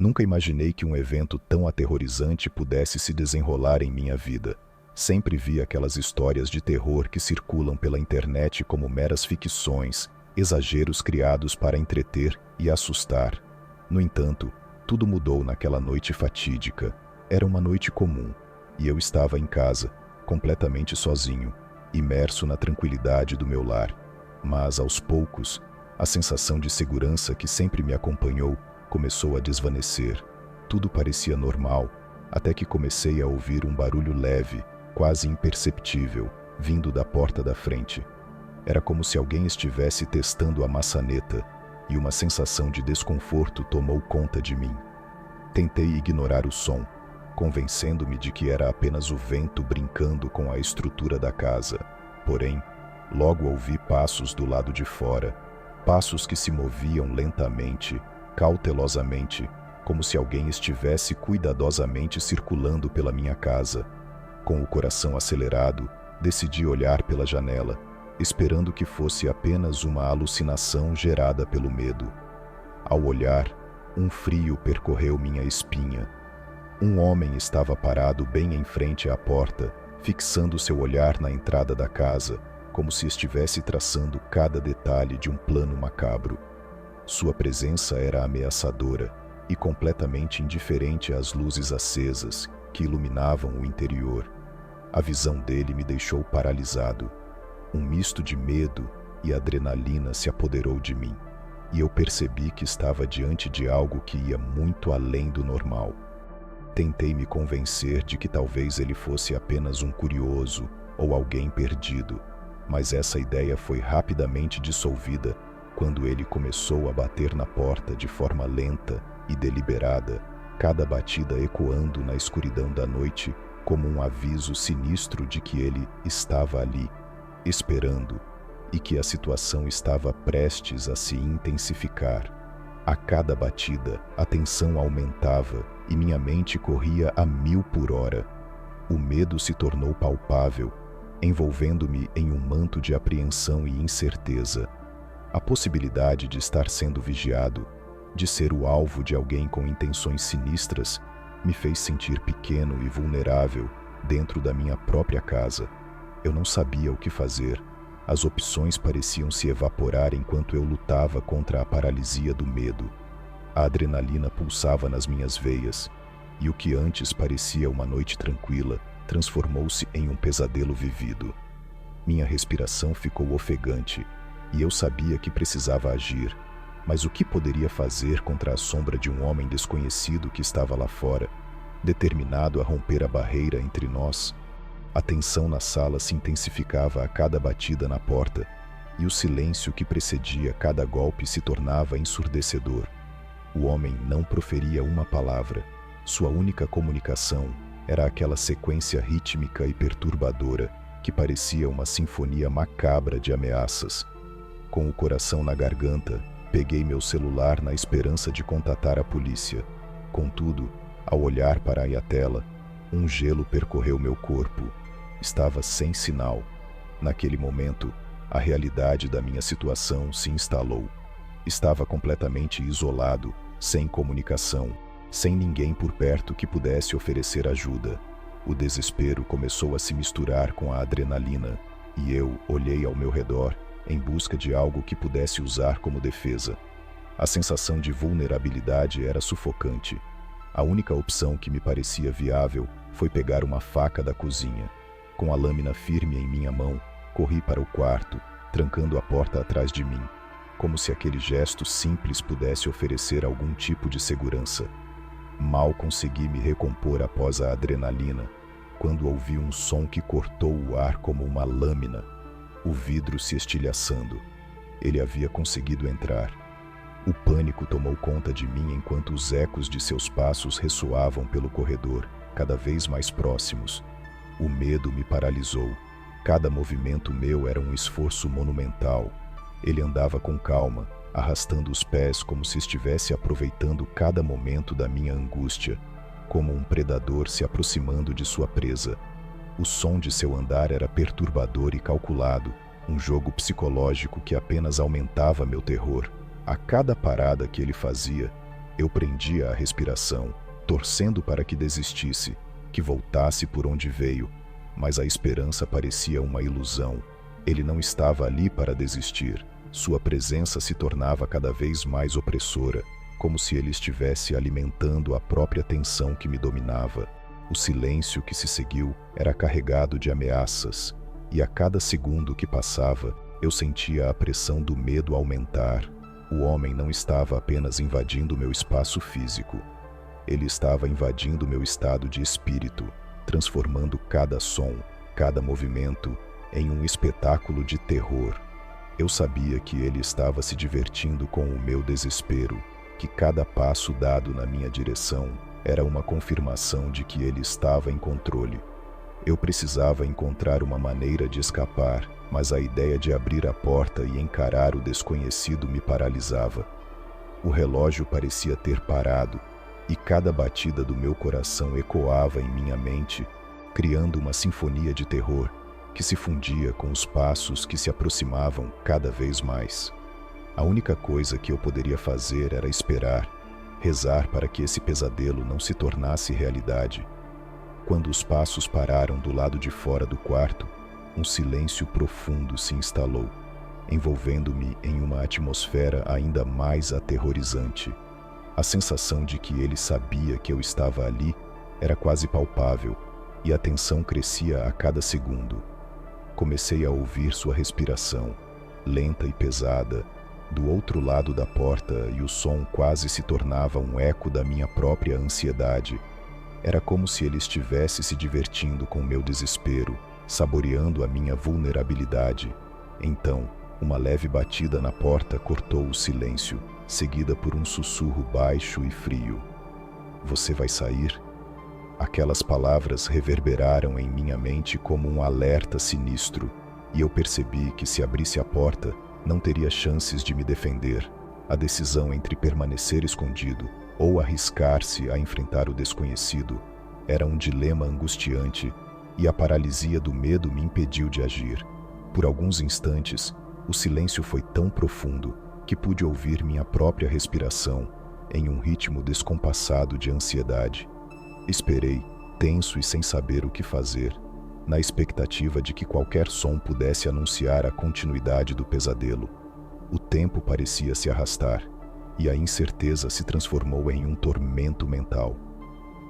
Nunca imaginei que um evento tão aterrorizante pudesse se desenrolar em minha vida. Sempre vi aquelas histórias de terror que circulam pela internet como meras ficções, exageros criados para entreter e assustar. No entanto, tudo mudou naquela noite fatídica. Era uma noite comum, e eu estava em casa, completamente sozinho, imerso na tranquilidade do meu lar. Mas, aos poucos, a sensação de segurança que sempre me acompanhou começou a desvanecer. Tudo parecia normal, até que comecei a ouvir um barulho leve, quase imperceptível, vindo da porta da frente. Era como se alguém estivesse testando a maçaneta, e uma sensação de desconforto tomou conta de mim. Tentei ignorar o som, convencendo-me de que era apenas o vento brincando com a estrutura da casa. Porém, logo ouvi passos do lado de fora, passos que se moviam lentamente, cautelosamente, como se alguém estivesse cuidadosamente circulando pela minha casa. Com o coração acelerado, decidi olhar pela janela, esperando que fosse apenas uma alucinação gerada pelo medo. Ao olhar, um frio percorreu minha espinha. Um homem estava parado bem em frente à porta, fixando seu olhar na entrada da casa, como se estivesse traçando cada detalhe de um plano macabro. Sua presença era ameaçadora e completamente indiferente às luzes acesas que iluminavam o interior. A visão dele me deixou paralisado. Um misto de medo e adrenalina se apoderou de mim, e eu percebi que estava diante de algo que ia muito além do normal. Tentei me convencer de que talvez ele fosse apenas um curioso ou alguém perdido, mas essa ideia foi rapidamente dissolvida quando ele começou a bater na porta de forma lenta e deliberada, cada batida ecoando na escuridão da noite como um aviso sinistro de que ele estava ali, esperando, e que a situação estava prestes a se intensificar. A cada batida, a tensão aumentava e minha mente corria a 1000 por hora. O medo se tornou palpável, envolvendo-me em um manto de apreensão e incerteza. A possibilidade de estar sendo vigiado, de ser o alvo de alguém com intenções sinistras, me fez sentir pequeno e vulnerável dentro da minha própria casa. Eu não sabia o que fazer. As opções pareciam se evaporar enquanto eu lutava contra a paralisia do medo. A adrenalina pulsava nas minhas veias, e o que antes parecia uma noite tranquila transformou-se em um pesadelo vivido. Minha respiração ficou ofegante, e eu sabia que precisava agir. Mas o que poderia fazer contra a sombra de um homem desconhecido que estava lá fora, determinado a romper a barreira entre nós? A tensão na sala se intensificava a cada batida na porta, e o silêncio que precedia cada golpe se tornava ensurdecedor. O homem não proferia uma palavra. Sua única comunicação era aquela sequência rítmica e perturbadora que parecia uma sinfonia macabra de ameaças. Com o coração na garganta, peguei meu celular na esperança de contatar a polícia. Contudo, ao olhar para a tela, um gelo percorreu meu corpo. Estava sem sinal. Naquele momento, a realidade da minha situação se instalou. Estava completamente isolado, sem comunicação, sem ninguém por perto que pudesse oferecer ajuda. O desespero começou a se misturar com a adrenalina, e eu olhei ao meu redor em busca de algo que pudesse usar como defesa. A sensação de vulnerabilidade era sufocante. A única opção que me parecia viável foi pegar uma faca da cozinha. Com a lâmina firme em minha mão, corri para o quarto, trancando a porta atrás de mim, como se aquele gesto simples pudesse oferecer algum tipo de segurança. Mal consegui me recompor após a adrenalina, quando ouvi um som que cortou o ar como uma lâmina. O vidro se estilhaçando. Ele havia conseguido entrar. O pânico tomou conta de mim enquanto os ecos de seus passos ressoavam pelo corredor, cada vez mais próximos. O medo me paralisou. Cada movimento meu era um esforço monumental. Ele andava com calma, arrastando os pés como se estivesse aproveitando cada momento da minha angústia, como um predador se aproximando de sua presa. O som de seu andar era perturbador e calculado, um jogo psicológico que apenas aumentava meu terror. A cada parada que ele fazia, Eu prendia a respiração, torcendo para que desistisse, que voltasse por onde veio, mas a esperança parecia uma ilusão. Ele não estava ali para desistir. Sua presença se tornava cada vez mais opressora, como se ele estivesse alimentando a própria tensão que me dominava. O silêncio que se seguiu era carregado de ameaças, e a cada segundo que passava, eu sentia a pressão do medo aumentar. O homem não estava apenas invadindo meu espaço físico. Ele estava invadindo meu estado de espírito, transformando cada som, cada movimento, em um espetáculo de terror. Eu sabia que ele estava se divertindo com o meu desespero, que cada passo dado na minha direção era uma confirmação de que ele estava em controle. Eu precisava encontrar uma maneira de escapar, mas a ideia de abrir a porta e encarar o desconhecido me paralisava. O relógio parecia ter parado, e cada batida do meu coração ecoava em minha mente, criando uma sinfonia de terror que se fundia com os passos que se aproximavam cada vez mais. A única coisa que eu poderia fazer era esperar, rezar para que esse pesadelo não se tornasse realidade. Quando os passos pararam do lado de fora do quarto, um silêncio profundo se instalou, envolvendo-me em uma atmosfera ainda mais aterrorizante. A sensação de que ele sabia que eu estava ali era quase palpável, e a tensão crescia a cada segundo. Comecei a ouvir sua respiração, lenta e pesada, do outro lado da porta, e o som quase se tornava um eco da minha própria ansiedade. Era como se ele estivesse se divertindo com meu desespero, saboreando a minha vulnerabilidade. Então, uma leve batida na porta cortou o silêncio, seguida por um sussurro baixo e frio. "Você vai sair?" Aquelas palavras reverberaram em minha mente como um alerta sinistro, e eu percebi que se abrisse a porta, não teria chances de me defender. A decisão entre permanecer escondido ou arriscar-se a enfrentar o desconhecido era um dilema angustiante, e a paralisia do medo me impediu de agir. Por alguns instantes, o silêncio foi tão profundo que pude ouvir minha própria respiração em um ritmo descompassado de ansiedade. Esperei, tenso e sem saber o que fazer, na expectativa de que qualquer som pudesse anunciar a continuidade do pesadelo. O tempo parecia se arrastar, e a incerteza se transformou em um tormento mental.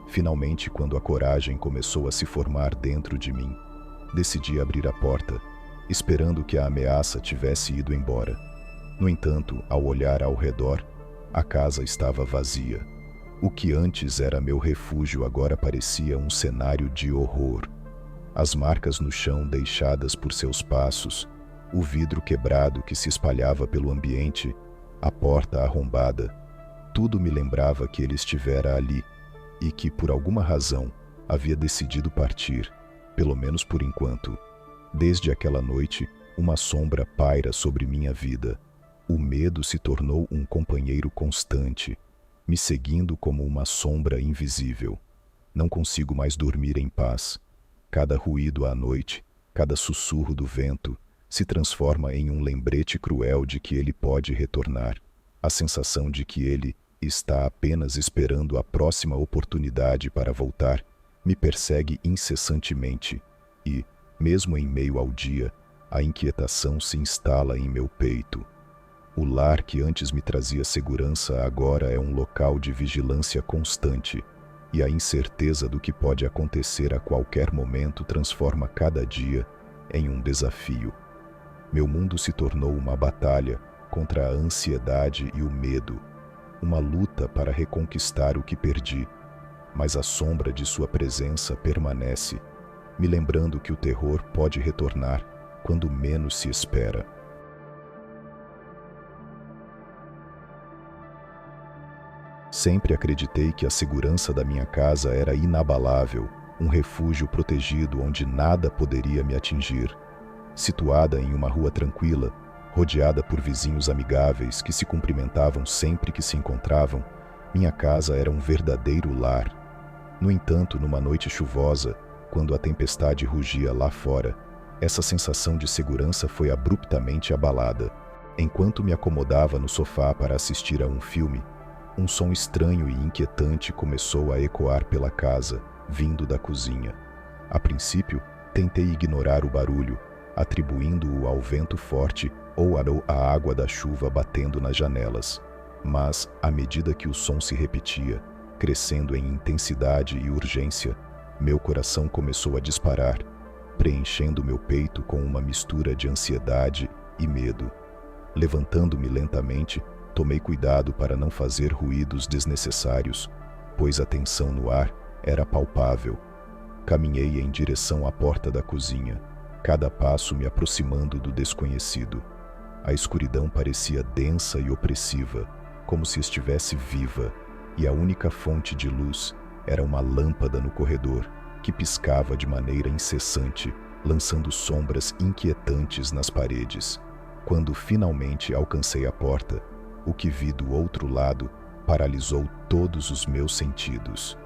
Finalmente, quando a coragem começou a se formar dentro de mim, decidi abrir a porta, esperando que a ameaça tivesse ido embora. No entanto, ao olhar ao redor, a casa estava vazia. O que antes era meu refúgio agora parecia um cenário de horror. As marcas no chão deixadas por seus passos, o vidro quebrado que se espalhava pelo ambiente, a porta arrombada, tudo me lembrava que ele estivera ali e que, por alguma razão, havia decidido partir, pelo menos por enquanto. Desde aquela noite, uma sombra paira sobre minha vida. O medo se tornou um companheiro constante, me seguindo como uma sombra invisível. Não consigo mais dormir em paz. Cada ruído à noite, cada sussurro do vento, se transforma em um lembrete cruel de que ele pode retornar. A sensação de que ele está apenas esperando a próxima oportunidade para voltar me persegue incessantemente e, mesmo em meio ao dia, a inquietação se instala em meu peito. O lar que antes me trazia segurança agora é um local de vigilância constante, e a incerteza do que pode acontecer a qualquer momento transforma cada dia em um desafio. Meu mundo se tornou uma batalha contra a ansiedade e o medo, uma luta para reconquistar o que perdi, mas a sombra de sua presença permanece, me lembrando que o terror pode retornar quando menos se espera. Sempre acreditei que a segurança da minha casa era inabalável, um refúgio protegido onde nada poderia me atingir. Situada em uma rua tranquila, rodeada por vizinhos amigáveis que se cumprimentavam sempre que se encontravam, minha casa era um verdadeiro lar. No entanto, numa noite chuvosa, quando a tempestade rugia lá fora, essa sensação de segurança foi abruptamente abalada. Enquanto me acomodava no sofá para assistir a um filme, Um som estranho e inquietante começou a ecoar pela casa, vindo da cozinha. A princípio, tentei ignorar o barulho, atribuindo-o ao vento forte ou à água da chuva batendo nas janelas. Mas, à medida que o som se repetia, crescendo em intensidade e urgência, meu coração começou a disparar, preenchendo meu peito com uma mistura de ansiedade e medo. Levantando-me lentamente, tomei cuidado para não fazer ruídos desnecessários, pois a tensão no ar era palpável. Caminhei em direção à porta da cozinha, cada passo me aproximando do desconhecido. A escuridão parecia densa e opressiva, como se estivesse viva, e a única fonte de luz era uma lâmpada no corredor, que piscava de maneira incessante, lançando sombras inquietantes nas paredes. Quando finalmente alcancei a porta, o que vi do outro lado paralisou todos os meus sentidos.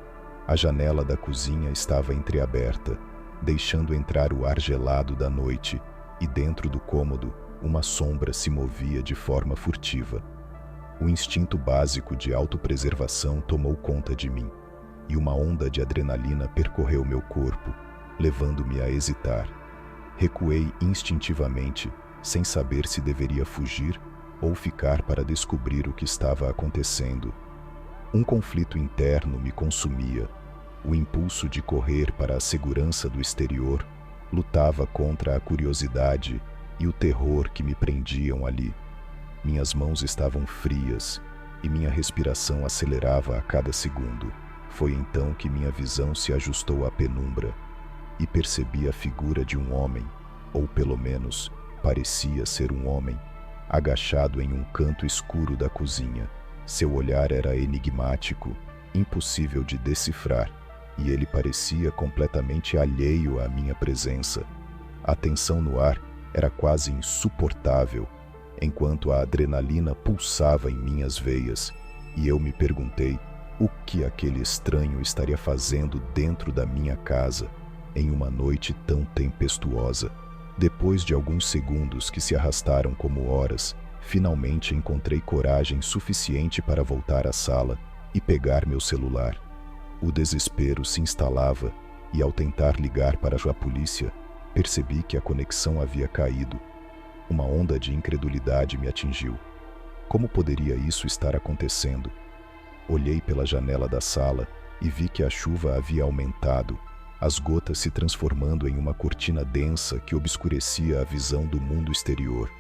A janela da cozinha estava entreaberta, deixando entrar o ar gelado da noite, e dentro do cômodo, uma sombra se movia de forma furtiva. O instinto básico de autopreservação tomou conta de mim, e uma onda de adrenalina percorreu meu corpo, levando-me a hesitar. Recuei instintivamente, sem saber se deveria fugir ou ficar para descobrir o que estava acontecendo. Um conflito interno me consumia. O impulso de correr para a segurança do exterior lutava contra a curiosidade e o terror que me prendiam ali. Minhas mãos estavam frias e minha respiração acelerava a cada segundo. Foi então que minha visão se ajustou à penumbra e percebi a figura de um homem, ou pelo menos parecia ser um homem, agachado em um canto escuro da cozinha. Seu olhar era enigmático, impossível de decifrar, e ele parecia completamente alheio à minha presença. A tensão no ar era quase insuportável, enquanto a adrenalina pulsava em minhas veias, e eu me perguntei o que aquele estranho estaria fazendo dentro da minha casa, em uma noite tão tempestuosa. Depois de alguns segundos que se arrastaram como horas, finalmente encontrei coragem suficiente para voltar à sala e pegar meu celular. O desespero se instalava e, ao tentar ligar para a polícia, percebi que a conexão havia caído. Uma onda de incredulidade me atingiu. Como poderia isso estar acontecendo? Olhei pela janela da sala e vi que a chuva havia aumentado, as gotas se transformando em uma cortina densa que obscurecia a visão do mundo exterior.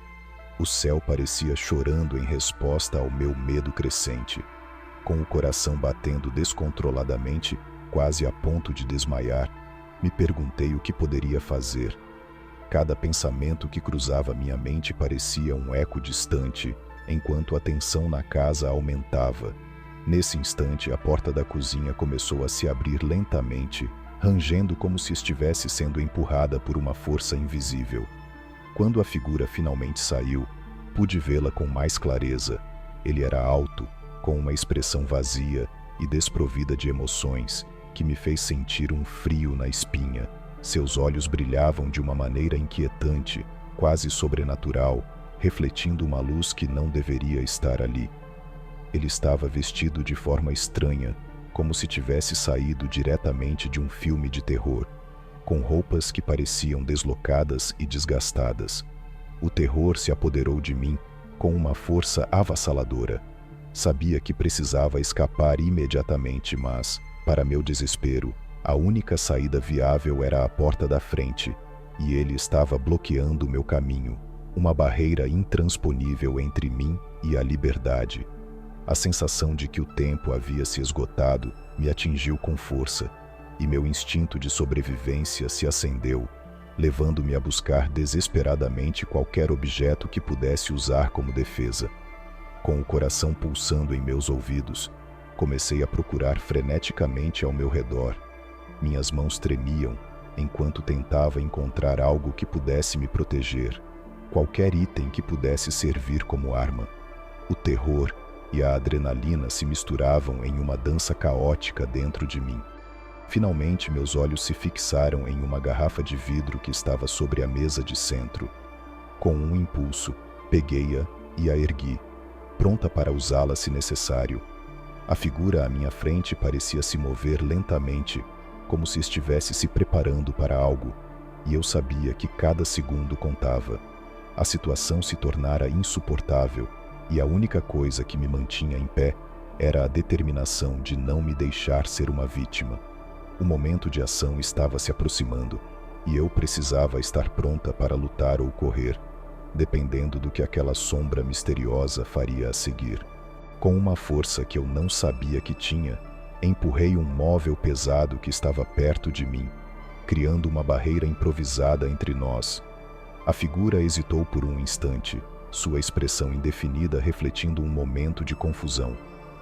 O céu parecia chorando em resposta ao meu medo crescente. Com o coração batendo descontroladamente, quase a ponto de desmaiar, me perguntei o que poderia fazer. Cada pensamento que cruzava minha mente parecia um eco distante, enquanto a tensão na casa aumentava. Nesse instante, a porta da cozinha começou a se abrir lentamente, rangendo como se estivesse sendo empurrada por uma força invisível. Quando a figura finalmente saiu, pude vê-la com mais clareza. Ele era alto, com uma expressão vazia e desprovida de emoções, que me fez sentir um frio na espinha. Seus olhos brilhavam de uma maneira inquietante, quase sobrenatural, refletindo uma luz que não deveria estar ali. Ele estava vestido de forma estranha, como se tivesse saído diretamente de um filme de terror, com roupas que pareciam deslocadas e desgastadas. O terror se apoderou de mim com uma força avassaladora. Sabia que precisava escapar imediatamente, mas, para meu desespero, a única saída viável era a porta da frente, e ele estava bloqueando meu caminho, uma barreira intransponível entre mim e a liberdade. A sensação de que o tempo havia se esgotado me atingiu com força, e meu instinto de sobrevivência se acendeu, levando-me a buscar desesperadamente qualquer objeto que pudesse usar como defesa. Com o coração pulsando em meus ouvidos, comecei a procurar freneticamente ao meu redor. Minhas mãos tremiam enquanto tentava encontrar algo que pudesse me proteger, qualquer item que pudesse servir como arma. O terror e a adrenalina se misturavam em uma dança caótica dentro de mim. Finalmente, meus olhos se fixaram em uma garrafa de vidro que estava sobre a mesa de centro. Com um impulso, peguei-a e a ergui, pronta para usá-la se necessário. A figura à minha frente parecia se mover lentamente, como se estivesse se preparando para algo, e eu sabia que cada segundo contava. A situação se tornara insuportável, e a única coisa que me mantinha em pé era a determinação de não me deixar ser uma vítima. O momento de ação estava se aproximando, e eu precisava estar pronta para lutar ou correr, dependendo do que aquela sombra misteriosa faria a seguir. Com uma força que eu não sabia que tinha, empurrei um móvel pesado que estava perto de mim, criando uma barreira improvisada entre nós. A figura hesitou por um instante, sua expressão indefinida refletindo um momento de confusão,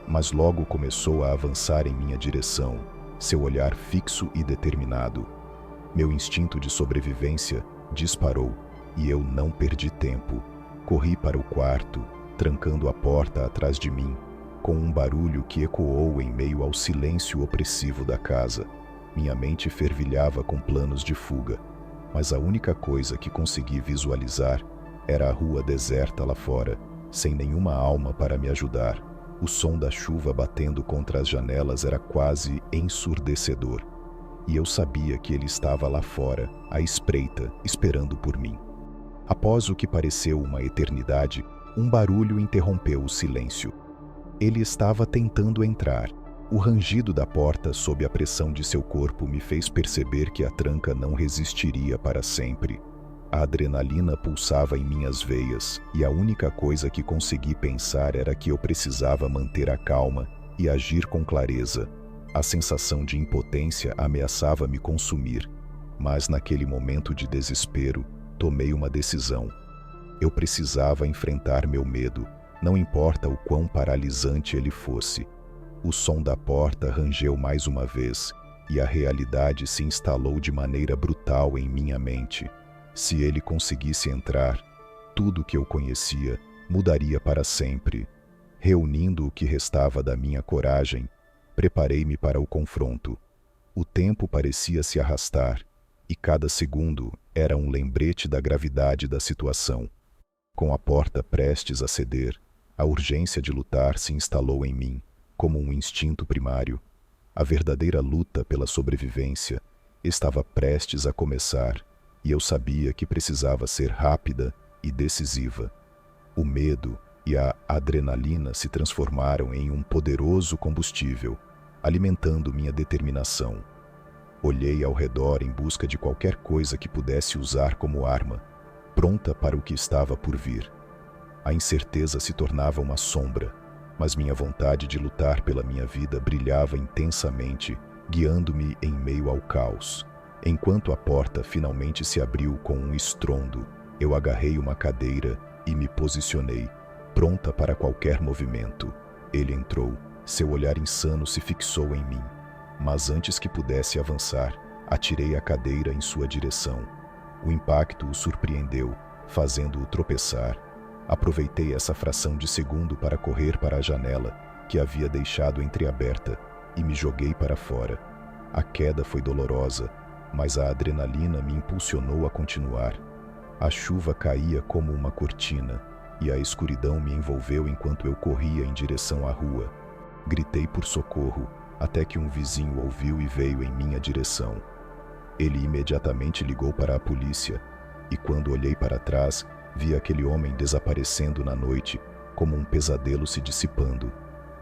mas logo começou a avançar em minha direção, seu olhar fixo e determinado. Meu instinto de sobrevivência disparou, e eu não perdi tempo. Corri para o quarto, trancando a porta atrás de mim, com um barulho que ecoou em meio ao silêncio opressivo da casa. Minha mente fervilhava com planos de fuga, mas a única coisa que consegui visualizar era a rua deserta lá fora, sem nenhuma alma para me ajudar. O som da chuva batendo contra as janelas era quase ensurdecedor, e eu sabia que ele estava lá fora, à espreita, esperando por mim. Após o que pareceu uma eternidade, um barulho interrompeu o silêncio. Ele estava tentando entrar. O rangido da porta sob a pressão de seu corpo me fez perceber que a tranca não resistiria para sempre. A adrenalina pulsava em minhas veias, e a única coisa que consegui pensar era que eu precisava manter a calma e agir com clareza. A sensação de impotência ameaçava me consumir, mas naquele momento de desespero, tomei uma decisão. Eu precisava enfrentar meu medo, não importa o quão paralisante ele fosse. O som da porta rangeu mais uma vez, e a realidade se instalou de maneira brutal em minha mente. Se ele conseguisse entrar, tudo o que eu conhecia mudaria para sempre. Reunindo o que restava da minha coragem, preparei-me para o confronto. O tempo parecia se arrastar, e cada segundo era um lembrete da gravidade da situação. Com a porta prestes a ceder, a urgência de lutar se instalou em mim, como um instinto primário. A verdadeira luta pela sobrevivência estava prestes a começar, e eu sabia que precisava ser rápida e decisiva. O medo e a adrenalina se transformaram em um poderoso combustível, alimentando minha determinação. Olhei ao redor em busca de qualquer coisa que pudesse usar como arma, pronta para o que estava por vir. A incerteza se tornava uma sombra, mas minha vontade de lutar pela minha vida brilhava intensamente, guiando-me em meio ao caos. Enquanto a porta finalmente se abriu com um estrondo, eu agarrei uma cadeira e me posicionei, pronta para qualquer movimento. Ele entrou, seu olhar insano se fixou em mim, mas antes que pudesse avançar, atirei a cadeira em sua direção. O impacto o surpreendeu, fazendo-o tropeçar. Aproveitei essa fração de segundo para correr para a janela, que havia deixado entreaberta, e me joguei para fora. A queda foi dolorosa, mas a adrenalina me impulsionou a continuar. A chuva caía como uma cortina, e a escuridão me envolveu enquanto eu corria em direção à rua. Gritei por socorro, até que um vizinho ouviu e veio em minha direção. Ele imediatamente ligou para a polícia, e quando olhei para trás, vi aquele homem desaparecendo na noite, como um pesadelo se dissipando.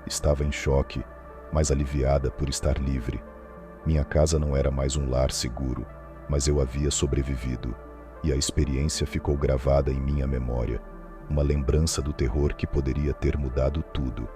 Estava em choque, mas aliviada por estar livre. Minha casa não era mais um lar seguro, mas eu havia sobrevivido, e a experiência ficou gravada em minha memória, uma lembrança do terror que poderia ter mudado tudo.